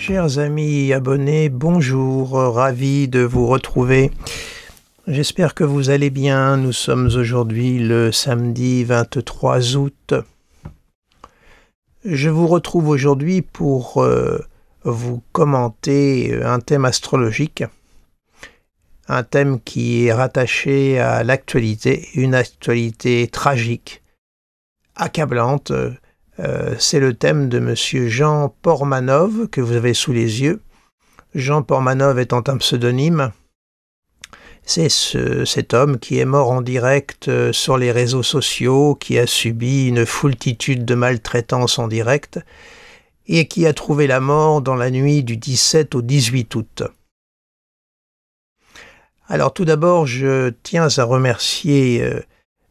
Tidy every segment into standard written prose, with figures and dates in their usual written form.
Chers amis abonnés, bonjour, ravi de vous retrouver. J'espère que vous allez bien. Nous sommes aujourd'hui le samedi 23 août. Je vous retrouve aujourd'hui pour vous commenter un thème astrologique, un thème qui est rattaché à l'actualité, une actualité tragique, accablante. C'est le thème de Monsieur Jean Pormanov que vous avez sous les yeux. Jean Pormanov étant un pseudonyme, c'est cet homme qui est mort en direct sur les réseaux sociaux, qui a subi une foultitude de maltraitances en direct et qui a trouvé la mort dans la nuit du 17 au 18 août. Alors tout d'abord, je tiens à remercier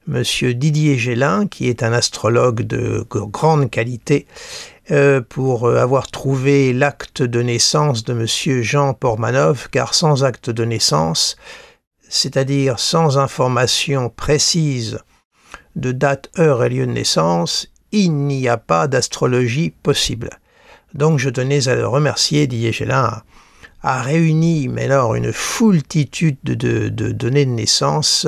Monsieur Didier Gélin, qui est un astrologue de grande qualité, pour avoir trouvé l'acte de naissance de Monsieur Jean Pormanov, car sans acte de naissance, c'est-à-dire sans information précise de date, heure et lieu de naissance, il n'y a pas d'astrologie possible. Donc je tenais à le remercier. Didier Gélin a réuni, mais alors, une foultitude de données de naissance,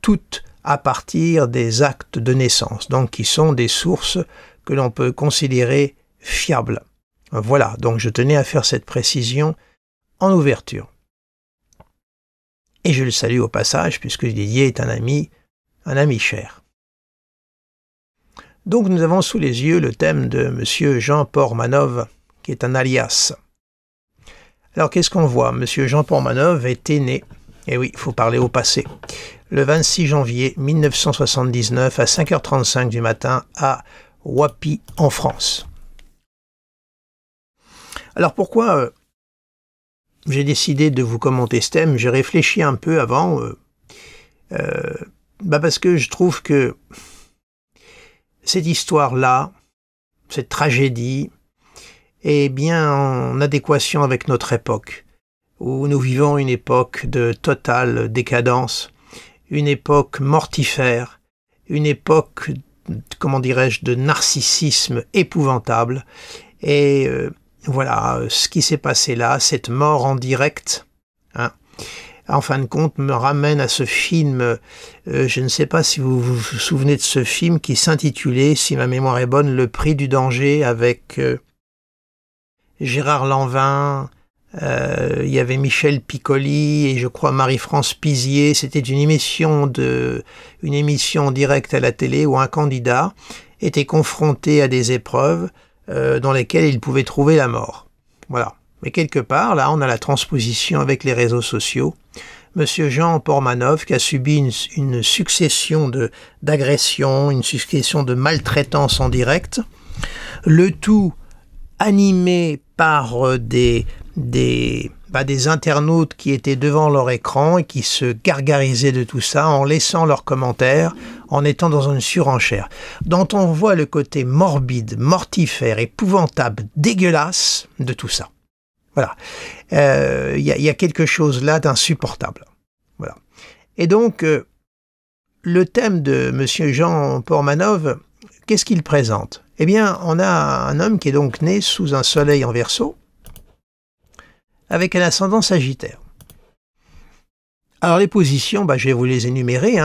toutes à partir des actes de naissance, donc qui sont des sources que l'on peut considérer fiables. Voilà, donc je tenais à faire cette précision en ouverture. Et je le salue au passage, puisque Didier est un ami cher. Donc nous avons sous les yeux le thème de Monsieur Jean Pormanov, qui est un alias. Alors qu'est-ce qu'on voit? Monsieur Jean Pormanov était né, et oui, il faut parler au passé, le 26 janvier 1979 à 5h35 du matin à Wappy en France. Alors pourquoi j'ai décidé de vous commenter ce thème? J'ai réfléchi un peu avant, parce que je trouve que cette histoire-là, cette tragédie, est bien en adéquation avec notre époque, où nous vivons une époque de totale décadence, une époque mortifère, une époque, comment dirais-je, de narcissisme épouvantable. Et voilà, ce qui s'est passé là, cette mort en direct, en fin de compte, me ramène à ce film, je ne sais pas si vous vous souvenez de ce film qui s'intitulait, si ma mémoire est bonne, Le Prix du danger, avec Gérard Lanvin, il y avait Michel Piccoli et je crois Marie-France Pizier. C'était une émission en direct à la télé où un candidat était confronté à des épreuves dans lesquelles il pouvait trouver la mort. Voilà. Mais quelque part, là, on a la transposition avec les réseaux sociaux. Monsieur Jean Pormanov qui a subi une succession d'agressions, une succession de maltraitances en direct, le tout animé par des internautes qui étaient devant leur écran et qui se gargarisaient de tout ça en laissant leurs commentaires, en étant dans une surenchère, dont on voit le côté morbide, mortifère, épouvantable, dégueulasse de tout ça. Voilà. Il y a quelque chose là d'insupportable. Voilà. Et donc, le thème de Monsieur Jean Pormanov, qu'est-ce qu'il présente? Eh bien, on a un homme qui est donc né sous un soleil en Verseau, avec un ascendant Sagittaire. Alors les positions, je vais vous les énumérer.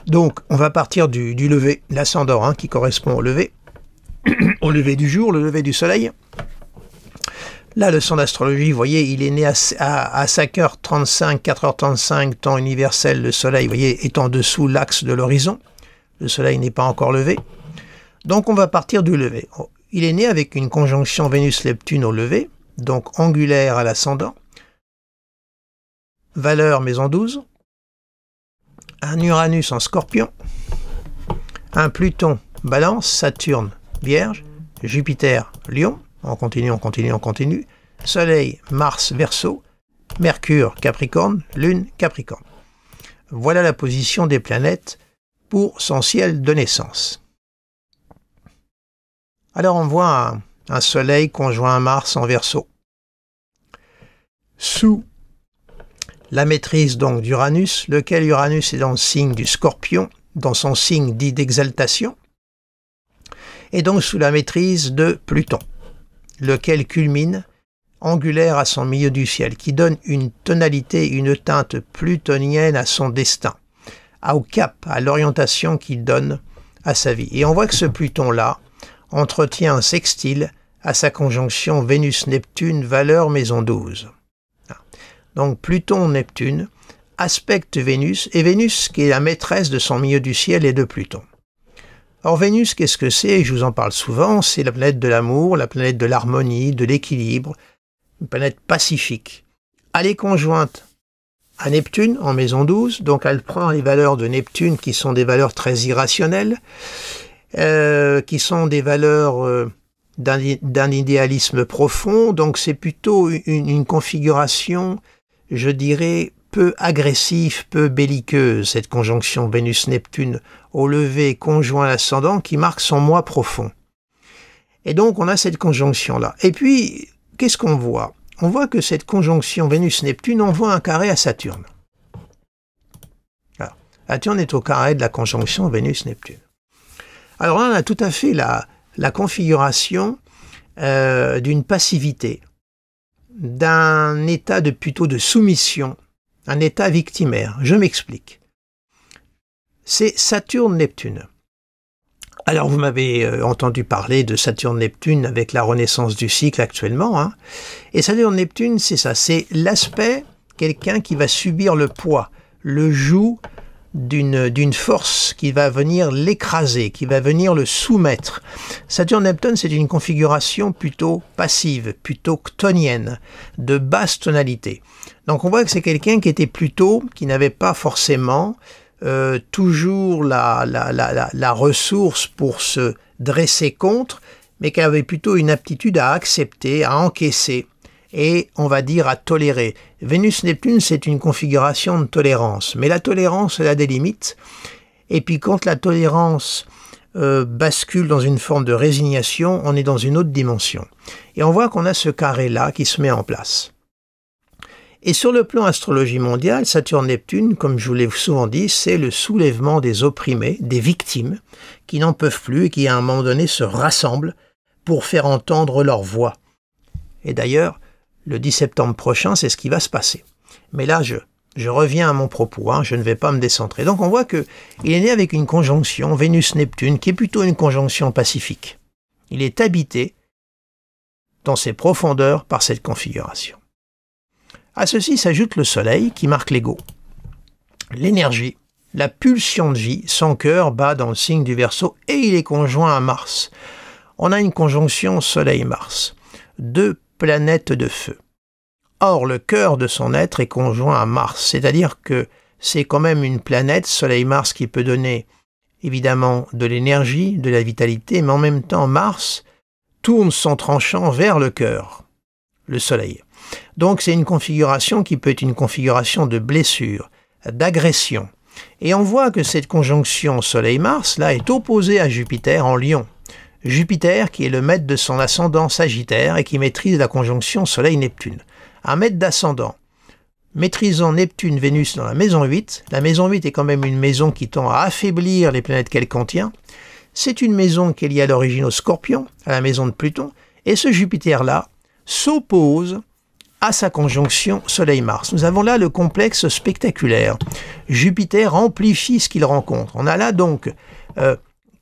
Donc on va partir du lever, l'ascendant qui correspond au lever, au lever du jour, le lever du soleil. Là, le son d'astrologie, vous voyez, il est né à 5h35, 4h35, temps universel, le soleil, vous voyez, est en dessous l'axe de l'horizon. Le soleil n'est pas encore levé. Donc on va partir du lever. Il est né avec une conjonction Vénus-Neptune au lever, donc angulaire à l'ascendant, valeur maison 12, un Uranus en Scorpion, un Pluton Balance, Saturne Vierge, Jupiter Lion, on continue, Soleil Mars Verseau, Mercure Capricorne, Lune Capricorne. Voilà la position des planètes pour son ciel de naissance. Alors on voit un Soleil conjoint à Mars en Verseau. Sous la maîtrise donc d'Uranus, lequel Uranus est dans le signe du Scorpion, dans son signe dit d'exaltation, et donc sous la maîtrise de Pluton, lequel culmine angulaire à son milieu du ciel, qui donne une tonalité, une teinte plutonienne à son destin, au cap, à l'orientation qu'il donne à sa vie. Et on voit que ce Pluton-là entretient un sextile à sa conjonction Vénus-Neptune, valeur maison 12. Donc Pluton-Neptune aspecte Vénus, et Vénus qui est la maîtresse de son milieu du ciel et de Pluton. Or Vénus, qu'est-ce que c'est? Je vous en parle souvent, c'est la planète de l'amour, la planète de l'harmonie, de l'équilibre, une planète pacifique. Elle est conjointe à Neptune en maison 12, donc elle prend les valeurs de Neptune qui sont des valeurs très irrationnelles, qui sont des valeurs d'un idéalisme profond, donc c'est plutôt une configuration, je dirais, peu agressive, peu belliqueuse, cette conjonction Vénus-Neptune au lever conjoint à l'ascendant qui marque son moi profond. Et donc on a cette conjonction-là. Et puis, qu'est-ce qu'on voit? On voit que cette conjonction Vénus-Neptune envoie un carré à Saturne. Alors, Saturne est au carré de la conjonction Vénus-Neptune. Alors là, on a tout à fait la configuration d'une passivité, d'un état plutôt de soumission, un état victimaire. Je m'explique. C'est Saturne-Neptune. Alors vous m'avez entendu parler de Saturne-Neptune avec la renaissance du cycle actuellement, hein. Et Saturne-Neptune, c'est ça, c'est l'aspect, quelqu'un qui va subir le poids, le joug d'une force qui va venir l'écraser, qui va venir le soumettre. Saturne-Neptune, c'est une configuration plutôt passive, plutôt chtonienne, de basse tonalité. Donc on voit que c'est quelqu'un qui était plutôt, qui n'avait pas forcément toujours la ressource pour se dresser contre, mais qui avait plutôt une aptitude à accepter, à encaisser et, on va dire, à tolérer. Vénus-Neptune, c'est une configuration de tolérance, mais la tolérance, elle a des limites, et puis quand la tolérance bascule dans une forme de résignation, on est dans une autre dimension. Et on voit qu'on a ce carré-là qui se met en place. Et sur le plan astrologie mondiale, Saturne-Neptune, comme je vous l'ai souvent dit, c'est le soulèvement des opprimés, des victimes, qui n'en peuvent plus et qui à un moment donné se rassemblent pour faire entendre leur voix. Et d'ailleurs, le 10 septembre prochain, c'est ce qui va se passer. Mais là, je reviens à mon propos, hein, je ne vais pas me décentrer. Donc on voit qu'il est né avec une conjonction Vénus-Neptune, qui est plutôt une conjonction pacifique. Il est habité dans ses profondeurs par cette configuration. À ceci s'ajoute le Soleil qui marque l'ego, l'énergie, la pulsion de vie. Son cœur bat dans le signe du Verseau et il est conjoint à Mars. On a une conjonction Soleil-Mars, deux planètes de feu. Or, le cœur de son être est conjoint à Mars, c'est-à-dire que c'est quand même une planète, Soleil-Mars, qui peut donner évidemment de l'énergie, de la vitalité, mais en même temps, Mars tourne son tranchant vers le cœur, le Soleil. Donc c'est une configuration qui peut être une configuration de blessure, d'agression. Et on voit que cette conjonction Soleil-Mars là est opposée à Jupiter en Lion. Jupiter qui est le maître de son ascendant Sagittaire et qui maîtrise la conjonction Soleil-Neptune. Un maître d'ascendant maîtrisant Neptune-Vénus dans la maison 8. La maison 8 est quand même une maison qui tend à affaiblir les planètes qu'elle contient. C'est une maison qui est liée à l'origine au Scorpion, à la maison de Pluton. Et ce Jupiter-là s'oppose à sa conjonction Soleil-Mars. Nous avons là le complexe spectaculaire. Jupiter amplifie ce qu'il rencontre. On a là donc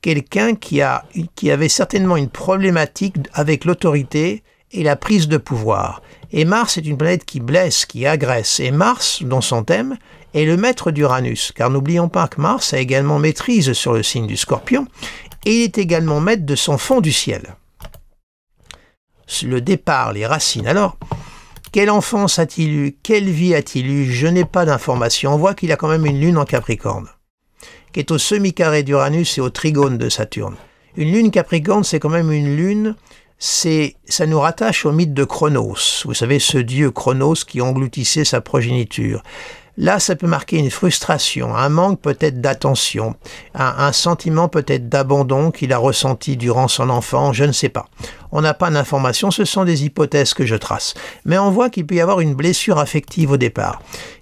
quelqu'un qui avait certainement une problématique avec l'autorité et la prise de pouvoir. Et Mars est une planète qui blesse, qui agresse. Et Mars, dans son thème, est le maître d'Uranus. Car n'oublions pas que Mars a également maîtrise sur le signe du Scorpion et il est également maître de son fond du ciel. Le départ, les racines. Alors, quelle enfance a-t-il eu? Quelle vie a-t-il eu? Je n'ai pas d'informations. On voit qu'il a quand même une lune en Capricorne, qui est au semi-carré d'Uranus et au trigone de Saturne. Une lune Capricorne, c'est quand même une lune, ça nous rattache au mythe de Chronos. Vous savez, ce dieu Chronos qui engloutissait sa progéniture. Là, ça peut marquer une frustration, un manque peut-être d'attention, un sentiment peut-être d'abandon qu'il a ressenti durant son enfance, je ne sais pas. On n'a pas d'informations, ce sont des hypothèses que je trace. Mais on voit qu'il peut y avoir une blessure affective au départ,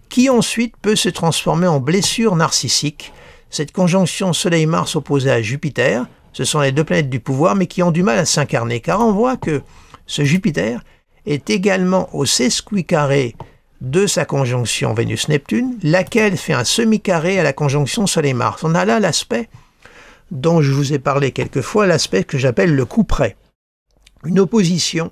qui ensuite peut se transformer en blessure narcissique. Cette conjonction Soleil-Mars opposée à Jupiter, ce sont les deux planètes du pouvoir, mais qui ont du mal à s'incarner, car on voit que ce Jupiter est également au sesquicarré de sa conjonction Vénus-Neptune, laquelle fait un semi-carré à la conjonction Soleil-Mars. On a là l'aspect dont je vous ai parlé quelquefois, l'aspect que j'appelle le coup près. Une opposition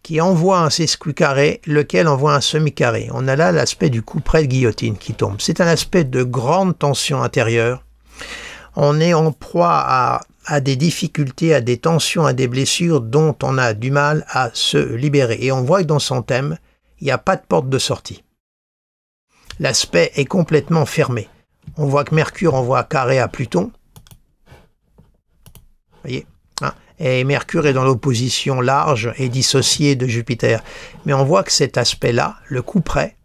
qui envoie un sesquicarré, lequel envoie un semi-carré. On a là l'aspect du coup près de guillotine qui tombe. C'est un aspect de grande tension intérieure. On est en proie à des difficultés, à des tensions, à des blessures dont on a du mal à se libérer. Et on voit que dans son thème, il n'y a pas de porte de sortie. L'aspect est complètement fermé. On voit que Mercure envoie un carré à Pluton. Vous voyez, hein? Et Mercure est dans l'opposition large et dissociée de Jupiter. Mais on voit que cet aspect-là, le coup près,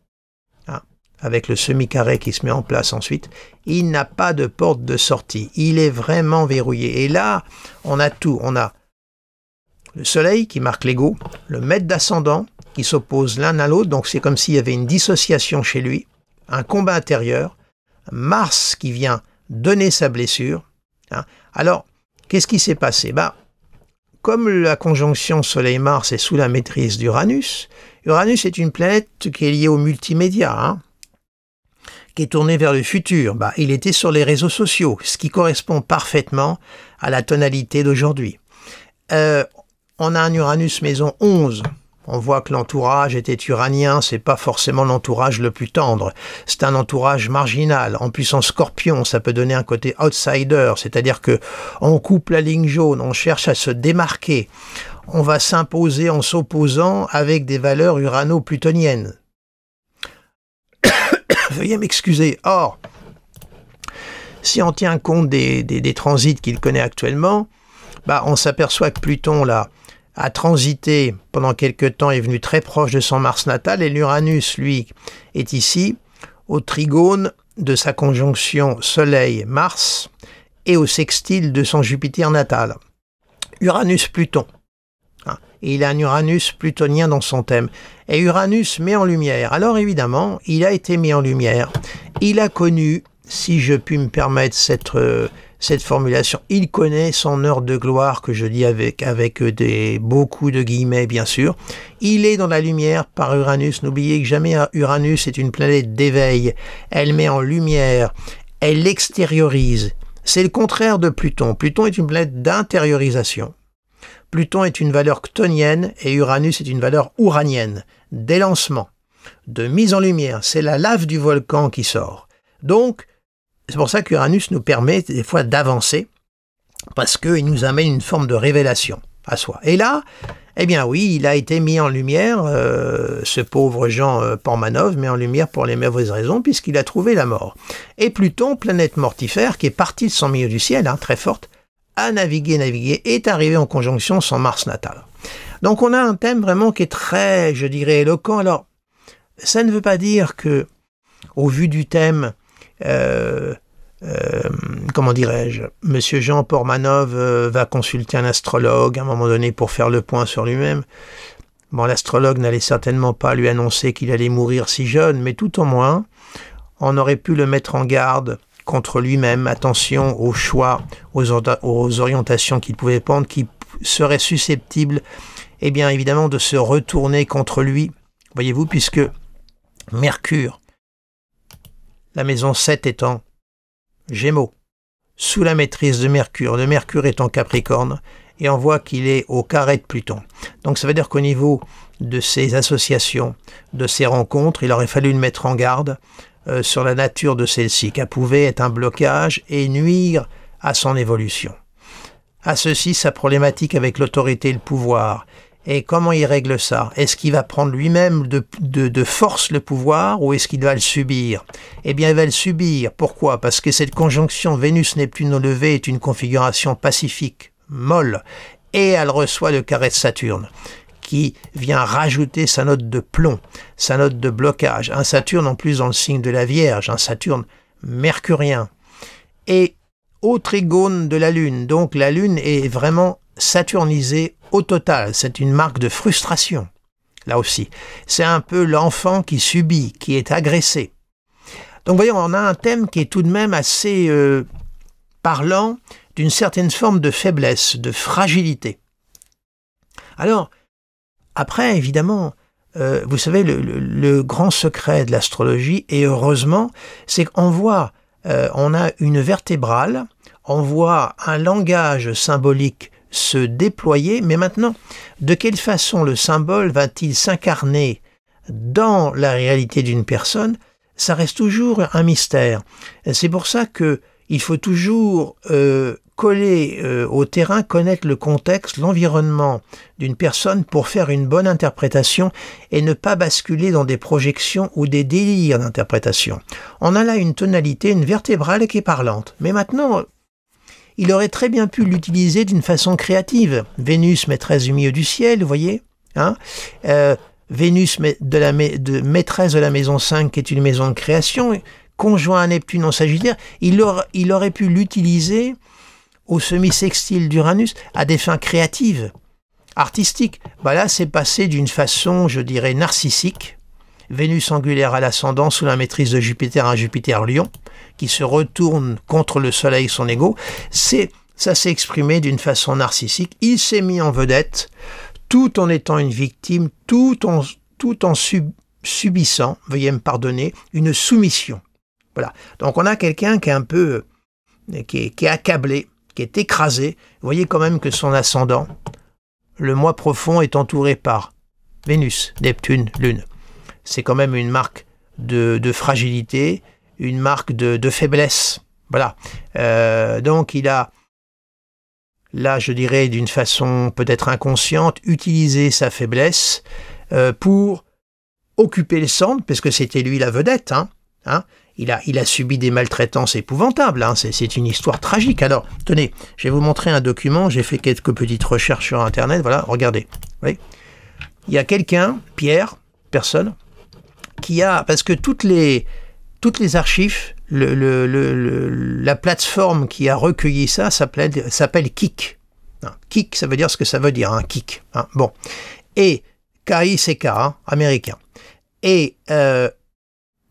hein, avec le semi-carré qui se met en place ensuite, il n'a pas de porte de sortie. Il est vraiment verrouillé. Et là, on a tout. On a le Soleil qui marque l'ego, le maître d'ascendant qui s'oppose l'un à l'autre. Donc c'est comme s'il y avait une dissociation chez lui, un combat intérieur. Mars qui vient donner sa blessure. Hein. Alors, qu'est-ce qui s'est passé? Comme la conjonction Soleil-Mars est sous la maîtrise d'Uranus, Uranus est une planète qui est liée au multimédia, hein, qui est tournée vers le futur. Il était sur les réseaux sociaux, ce qui correspond parfaitement à la tonalité d'aujourd'hui. On a un Uranus maison 11. On voit que l'entourage était uranien, c'est pas forcément l'entourage le plus tendre. C'est un entourage marginal. En plus, en Scorpion, ça peut donner un côté outsider, c'est-à-dire que on coupe la ligne jaune, on cherche à se démarquer. On va s'imposer en s'opposant avec des valeurs urano-plutoniennes. Veuillez m'excuser. Or, si on tient compte des transits qu'il connaît actuellement, on s'aperçoit que Pluton, là, a transité pendant quelque temps, est venu très proche de son Mars natal, et l'Uranus, lui, est ici, au trigone de sa conjonction Soleil-Mars et au sextile de son Jupiter natal. Uranus-Pluton. Et il a un Uranus plutonien dans son thème. Et Uranus met en lumière. Alors évidemment, il a été mis en lumière. Il a connu, si je puis me permettre cette formulation, il connaît son heure de gloire, que je dis avec beaucoup de guillemets bien sûr. Il est dans la lumière par Uranus. N'oubliez que jamais Uranus est une planète d'éveil. Elle met en lumière, elle l'extériorise. C'est le contraire de Pluton. Pluton est une planète d'intériorisation. Pluton est une valeur chtonienne et Uranus est une valeur ouranienne, d'élancement, de mise en lumière. C'est la lave du volcan qui sort. Donc, c'est pour ça qu'Uranus nous permet des fois d'avancer, parce qu'il nous amène une forme de révélation à soi. Et là, eh bien oui, il a été mis en lumière, ce pauvre Jean Portmanov, mis en lumière pour les mauvaises raisons, puisqu'il a trouvé la mort. Et Pluton, planète mortifère, qui est partie de son milieu du ciel, très forte, a navigué, est arrivé en conjonction son Mars natal. Donc on a un thème vraiment qui est très, je dirais, éloquent. Alors, ça ne veut pas dire que, au vu du thème, comment dirais-je, Monsieur Jean Portmanov va consulter un astrologue à un moment donné pour faire le point sur lui-même. Bon, l'astrologue n'allait certainement pas lui annoncer qu'il allait mourir si jeune, mais tout au moins, on aurait pu le mettre en garde contre lui-même. Attention aux choix, aux orientations qu'il pouvait prendre, qui seraient susceptibles, eh bien évidemment, de se retourner contre lui. Voyez-vous, puisque Mercure, la maison 7 étant Gémeaux, sous la maîtrise de Mercure. Le Mercure est en Capricorne et on voit qu'il est au carré de Pluton. Donc ça veut dire qu'au niveau de ces associations, de ces rencontres, il aurait fallu le mettre en garde sur la nature de celle-ci, qui pouvait être un blocage et nuire à son évolution. À ceci, sa problématique avec l'autorité et le pouvoir. Et comment il règle ça? Est-ce qu'il va prendre lui-même de force le pouvoir ou est-ce qu'il va le subir? Eh bien, il va le subir. Pourquoi? Parce que cette conjonction Vénus-Neptune au lever est une configuration pacifique, molle, et elle reçoit le carré de Saturne, qui vient rajouter sa note de plomb, sa note de blocage. Un Saturne en plus dans le signe de la Vierge, un Saturne mercurien. Et au trigone de la Lune. Donc la Lune est vraiment saturnisée au total. C'est une marque de frustration, là aussi. C'est un peu l'enfant qui subit, qui est agressé. Donc voyons, on a un thème qui est tout de même assez parlant d'une certaine forme de faiblesse, de fragilité. Alors, Après, évidemment, vous savez, le grand secret de l'astrologie, et heureusement, c'est qu'on voit, on a une vertébrale, on voit un langage symbolique se déployer, mais maintenant, de quelle façon le symbole va-t-il s'incarner dans la réalité d'une personne? Ça reste toujours un mystère. C'est pour ça que il faut toujours coller au terrain, connaître le contexte, l'environnement d'une personne pour faire une bonne interprétation et ne pas basculer dans des projections ou des délires d'interprétation. On a là une tonalité, une vertébrale qui est parlante. Mais maintenant, il aurait très bien pu l'utiliser d'une façon créative. Vénus, maîtresse du milieu du ciel, vous voyez, hein, Vénus, maîtresse de la maison 5, qui est une maison de création, conjoint à Neptune en Sagittaire, il aurait pu l'utiliser au semi-sextile d'Uranus à des fins créatives, artistiques. Bah là, c'est passé d'une façon, je dirais, narcissique. Vénus angulaire à l'ascendant sous la maîtrise de Jupiter, un Jupiter Lion, qui se retourne contre le Soleil, son ego. Ça s'est exprimé d'une façon narcissique. Il s'est mis en vedette, tout en étant une victime, tout en subissant, veuillez me pardonner, une soumission. Voilà. Donc on a quelqu'un qui est un peu, qui est accablé, qui est écrasé. Vous voyez quand même que son ascendant, le moi profond, est entouré par Vénus, Neptune, Lune. C'est quand même une marque de fragilité, une marque de faiblesse. Voilà. Donc il a, là je dirais d'une façon peut-être inconsciente, utilisé sa faiblesse pour occuper le centre, parce que c'était lui la vedette, hein. Il a subi des maltraitances épouvantables, hein. C'est une histoire tragique. Alors, tenez, je vais vous montrer un document, j'ai fait quelques petites recherches sur Internet, voilà, regardez. Oui. Il y a quelqu'un, Pierre, personne, qui a, parce que toutes les archives, la plateforme qui a recueilli ça s'appelle Kik. Kik, ça veut dire ce que ça veut dire, hein, Kik. Hein, bon. Et KICK, hein, américain. Et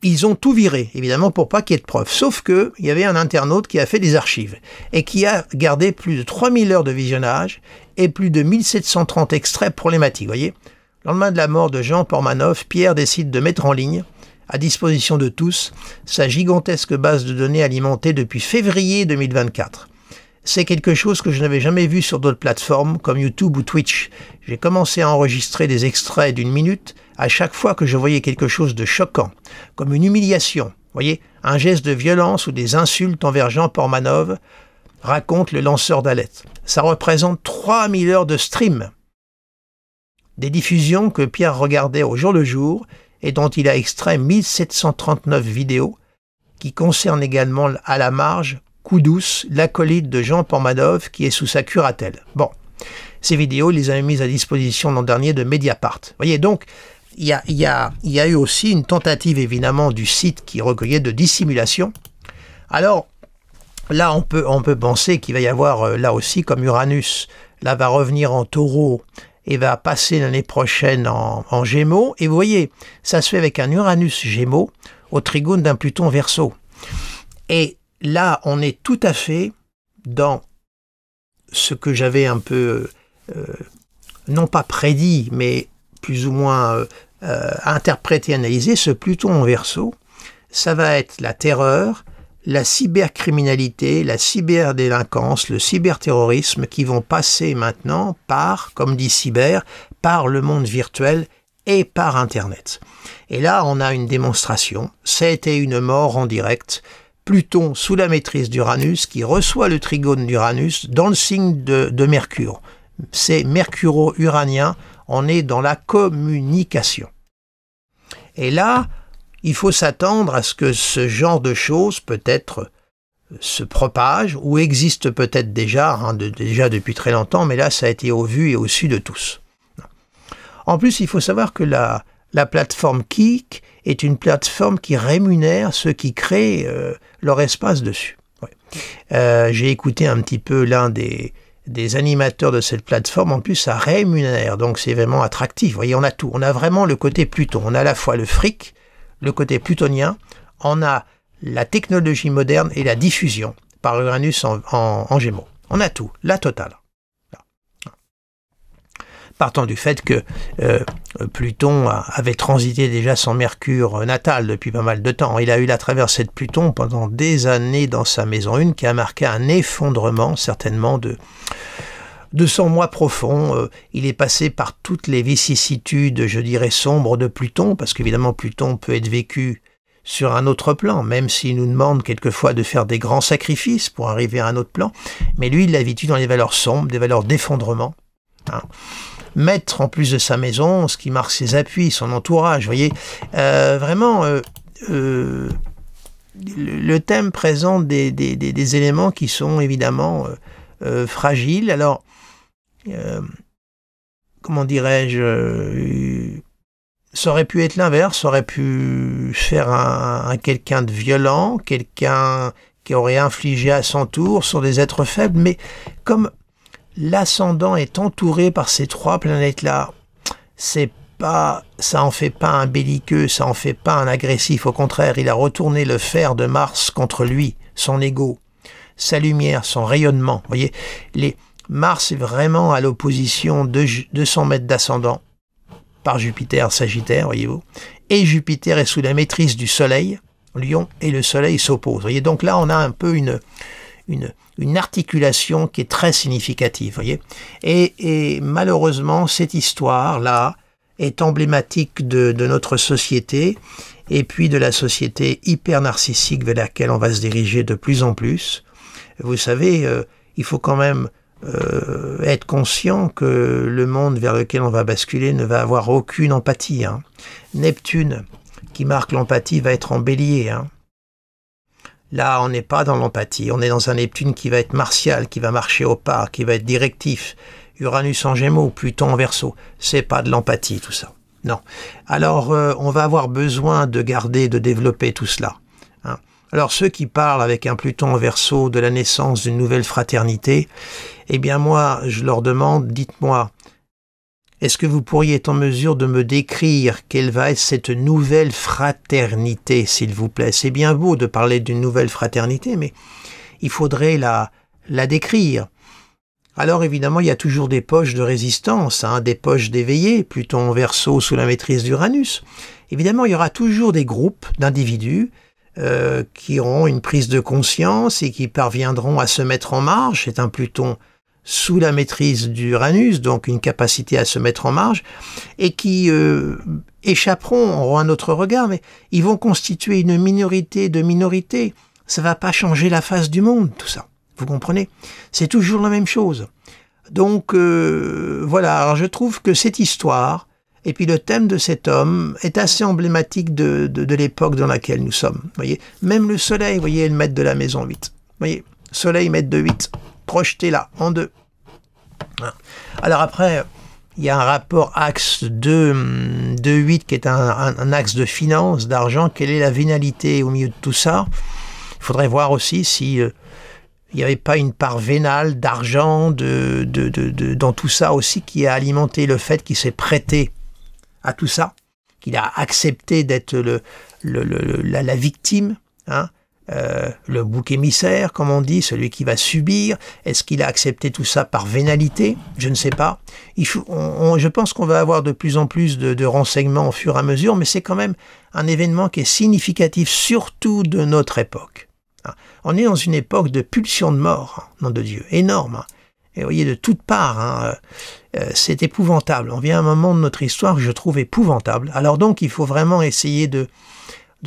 ils ont tout viré, évidemment, pour pas qu'il y ait de preuves. Sauf que il y avait un internaute qui a fait des archives et qui a gardé plus de 3000 heures de visionnage et plus de 1730 extraits problématiques. Vous voyez, le lendemain de la mort de Jean Pormanov, Pierre décide de mettre en ligne, à disposition de tous, sa gigantesque base de données alimentée depuis février 2024. C'est quelque chose que je n'avais jamais vu sur d'autres plateformes comme YouTube ou Twitch. J'ai commencé à enregistrer des extraits d'une minute à chaque fois que je voyais quelque chose de choquant, comme une humiliation, vous voyez, un geste de violence ou des insultes envers Jean Pormanov, raconte le lanceur d'alerte. Ça représente 3000 heures de stream, des diffusions que Pierre regardait au jour le jour et dont il a extrait 1739 vidéos qui concernent également à la marge Koudous, l'acolyte de Jean Pormanov qui est sous sa curatelle. Bon, ces vidéos, il les a mises à disposition l'an dernier de Mediapart. Vous voyez, donc, il y a eu aussi une tentative, évidemment, du site qui recueillait de dissimulation. Alors, là, on peut penser qu'il va y avoir, là aussi, comme Uranus, là, va revenir en taureau et va passer l'année prochaine en Gémeaux. Et vous voyez, ça se fait avec un Uranus Gémeaux au trigone d'un Pluton Verseau. Et là, on est tout à fait dans ce que j'avais un peu, non pas prédit, mais plus ou moins interprété, analysé. Ce Pluton en Verseau, ça va être la terreur, la cybercriminalité, la cyberdélinquance, le cyberterrorisme qui vont passer maintenant par, comme dit Cyber, par le monde virtuel et par Internet. Et là, on a une démonstration. C'était une mort en direct. Pluton sous la maîtrise d'Uranus qui reçoit le trigone d'Uranus dans le signe de Mercure. C'est mercuro-uranien, on est dans la communication. Et là, il faut s'attendre à ce que ce genre de choses peut-être se propage ou existe peut-être déjà, déjà depuis très longtemps, mais là ça a été au vu et au su de tous. En plus, il faut savoir que la plateforme Kik est une plateforme qui rémunère ceux qui créent leur espace dessus. Ouais. J'ai écouté un petit peu l'un des animateurs de cette plateforme, en plus ça rémunère, donc c'est vraiment attractif. Vous voyez, on a tout, on a vraiment le côté Pluton, on a à la fois le fric, le côté plutonien, on a la technologie moderne et la diffusion par Uranus en Gémeaux. On a tout, la totale. Partant du fait que Pluton avait transité déjà son Mercure natal depuis pas mal de temps. Il a eu la traversée de Pluton pendant des années dans sa maison 1 qui a marqué un effondrement certainement de son moi profond. Il est passé par toutes les vicissitudes, je dirais, sombres de Pluton, parce qu'évidemment Pluton peut être vécu sur un autre plan, même s'il nous demande quelquefois de faire des grands sacrifices pour arriver à un autre plan. Mais lui, il l'a vécu dans les valeurs sombres, des valeurs d'effondrement. Maître en plus de sa maison, ce qui marque ses appuis, son entourage, vous voyez, vraiment le thème présente des éléments qui sont évidemment fragiles. Alors, comment dirais-je, ça aurait pu être l'inverse, ça aurait pu faire un quelqu'un de violent, quelqu'un qui aurait infligé à son tour sur des êtres faibles, mais comme l'ascendant est entouré par ces trois planètes-là, ça en fait pas un belliqueux, ça en fait pas un agressif. Au contraire, il a retourné le fer de Mars contre lui, son ego, sa lumière, son rayonnement. Vous voyez, Mars est vraiment à l'opposition de 200 mètres d'ascendant par Jupiter, Sagittaire, voyez-vous. Et Jupiter est sous la maîtrise du Soleil, Lion, et le Soleil s'oppose. Vous voyez, donc là, on a un peu une articulation qui est très significative, voyez. Et malheureusement, cette histoire-là est emblématique de notre société, et puis de la société hyper narcissique vers laquelle on va se diriger de plus en plus. Vous savez, il faut quand même être conscient que le monde vers lequel on va basculer ne va avoir aucune empathie. Neptune, qui marque l'empathie, va être en bélier. Là, on n'est pas dans l'empathie, on est dans un Neptune qui va être martial, qui va marcher au pas, qui va être directif. Uranus en Gémeaux, Pluton en Verseau, c'est pas de l'empathie tout ça. Non. Alors, on va avoir besoin de garder, de développer tout cela. Alors, ceux qui parlent avec un Pluton en Verseau de la naissance d'une nouvelle fraternité, eh bien moi, je leur demande, dites-moi, est-ce que vous pourriez être en mesure de me décrire quelle va être cette nouvelle fraternité, s'il vous plaît? C'est bien beau de parler d'une nouvelle fraternité, mais il faudrait la décrire. Alors évidemment, il y a toujours des poches de résistance, des poches d'éveillés, Pluton en Verseau sous la maîtrise d'Uranus. Évidemment, il y aura toujours des groupes d'individus qui auront une prise de conscience et qui parviendront à se mettre en marche. C'est un Pluton sous la maîtrise d'Uranus, donc une capacité à se mettre en marge, et qui échapperont, auront un autre regard, mais ils vont constituer une minorité de minorités. Ça ne va pas changer la face du monde, tout ça. Vous comprenez? C'est toujours la même chose. Donc, voilà, alors je trouve que cette histoire, et puis le thème de cet homme, est assez emblématique de l'époque dans laquelle nous sommes. Vous voyez, même le soleil, vous voyez, est le maître de la maison 8. Vous voyez, soleil maître de 8, projeté là, en 2. Alors après, il y a un rapport axe 2-8 qui est un axe de finance, d'argent. Quelle est la vénalité au milieu de tout ça? Il faudrait voir aussi si il n'y avait pas une part vénale d'argent dans tout ça aussi qui a alimenté le fait qu'il s'est prêté à tout ça, qu'il a accepté d'être la victime, le bouc émissaire, comme on dit, celui qui va subir. Est-ce qu'il a accepté tout ça par vénalité? Je ne sais pas. Je pense qu'on va avoir de plus en plus de renseignements au fur et à mesure, mais c'est quand même un événement qui est significatif, surtout de notre époque. On est dans une époque de pulsion de mort, nom de Dieu, énorme. Et vous voyez, de toutes parts, c'est épouvantable. On vient à un moment de notre histoire que je trouve épouvantable. Alors donc, il faut vraiment essayer de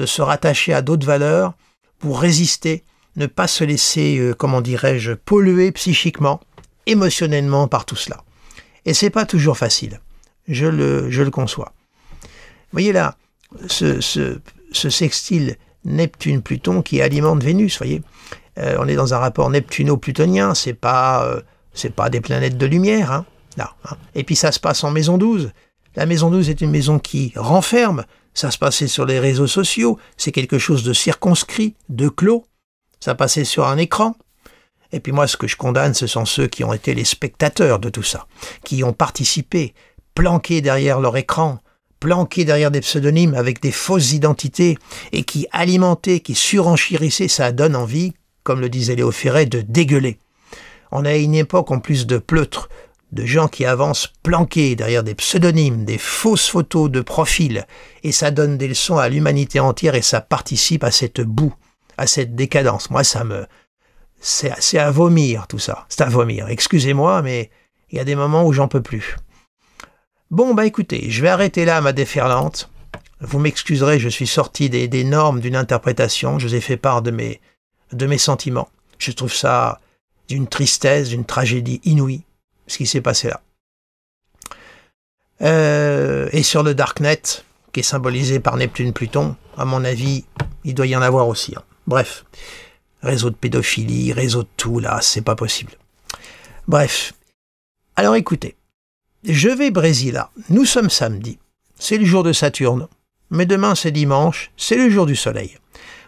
se rattacher à d'autres valeurs pour résister, ne pas se laisser, comment dirais-je, polluer psychiquement, émotionnellement par tout cela. Et c'est pas toujours facile. Je le conçois. Vous voyez là, ce sextile Neptune-Pluton qui alimente Vénus, voyez. On est dans un rapport neptuno-plutonien, c'est pas des planètes de lumière, là. Et puis ça se passe en maison 12. La maison 12 est une maison qui renferme, ça se passait sur les réseaux sociaux, c'est quelque chose de circonscrit, de clos, ça passait sur un écran. Et puis moi, ce que je condamne, ce sont ceux qui ont été les spectateurs de tout ça, qui ont participé, planqués derrière leur écran, planqués derrière des pseudonymes avec des fausses identités, et qui alimentaient, qui surenchérissaient, ça donne envie, comme le disait Léo Ferré, de dégueuler. On a une époque en plus de pleutre, de gens qui avancent planqués derrière des pseudonymes, des fausses photos de profil, et ça donne des leçons à l'humanité entière et ça participe à cette boue, à cette décadence. Moi, c'est à vomir tout ça, c'est à vomir. Excusez-moi, mais il y a des moments où j'en peux plus. Bon, bah écoutez, je vais arrêter là ma déferlante. Vous m'excuserez, je suis sorti des normes d'une interprétation, je vous ai fait part de mes sentiments. Je trouve ça d'une tristesse, d'une tragédie inouïe, ce qui s'est passé là. Et sur le Darknet, qui est symbolisé par Neptune-Pluton, à mon avis, il doit y en avoir aussi. Hein. Bref, réseau de pédophilie, réseau de tout, là, c'est pas possible. Bref, alors écoutez, je vais Brésil là. Nous sommes samedi, c'est le jour de Saturne, mais demain c'est dimanche, c'est le jour du soleil.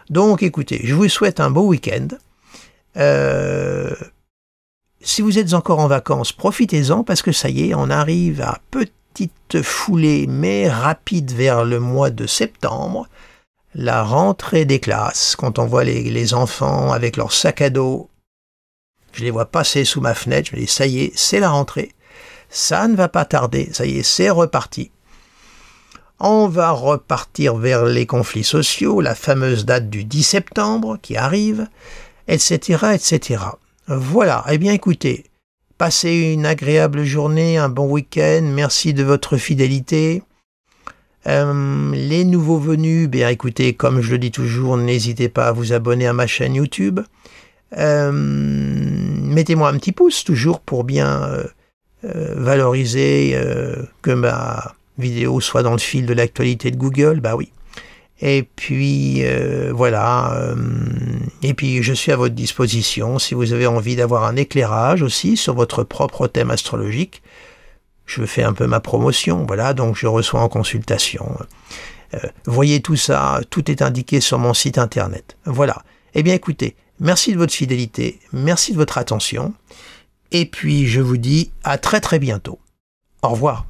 Donc écoutez, je vous souhaite un beau week-end. Si vous êtes encore en vacances, profitez-en parce que ça y est, on arrive à petite foulée mais rapide vers le mois de septembre. La rentrée des classes, quand on voit les enfants avec leurs sacs à dos, je les vois passer sous ma fenêtre, je me dis ça y est, c'est la rentrée. Ça ne va pas tarder, ça y est, c'est reparti. On va repartir vers les conflits sociaux, la fameuse date du 10 septembre qui arrive, etc., etc. Voilà, eh bien écoutez, passez une agréable journée, un bon week-end, merci de votre fidélité. Les nouveaux venus, bien écoutez, comme je le dis toujours, n'hésitez pas à vous abonner à ma chaîne YouTube. Mettez-moi un petit pouce, toujours pour bien valoriser que ma vidéo soit dans le fil de l'actualité de Google, bah oui. Et puis voilà, et puis je suis à votre disposition si vous avez envie d'avoir un éclairage aussi sur votre propre thème astrologique. Je fais un peu ma promotion, voilà, donc je reçois en consultation. Voyez tout ça, tout est indiqué sur mon site internet. Voilà. Eh bien écoutez, merci de votre fidélité, merci de votre attention, et puis je vous dis à très très bientôt. Au revoir.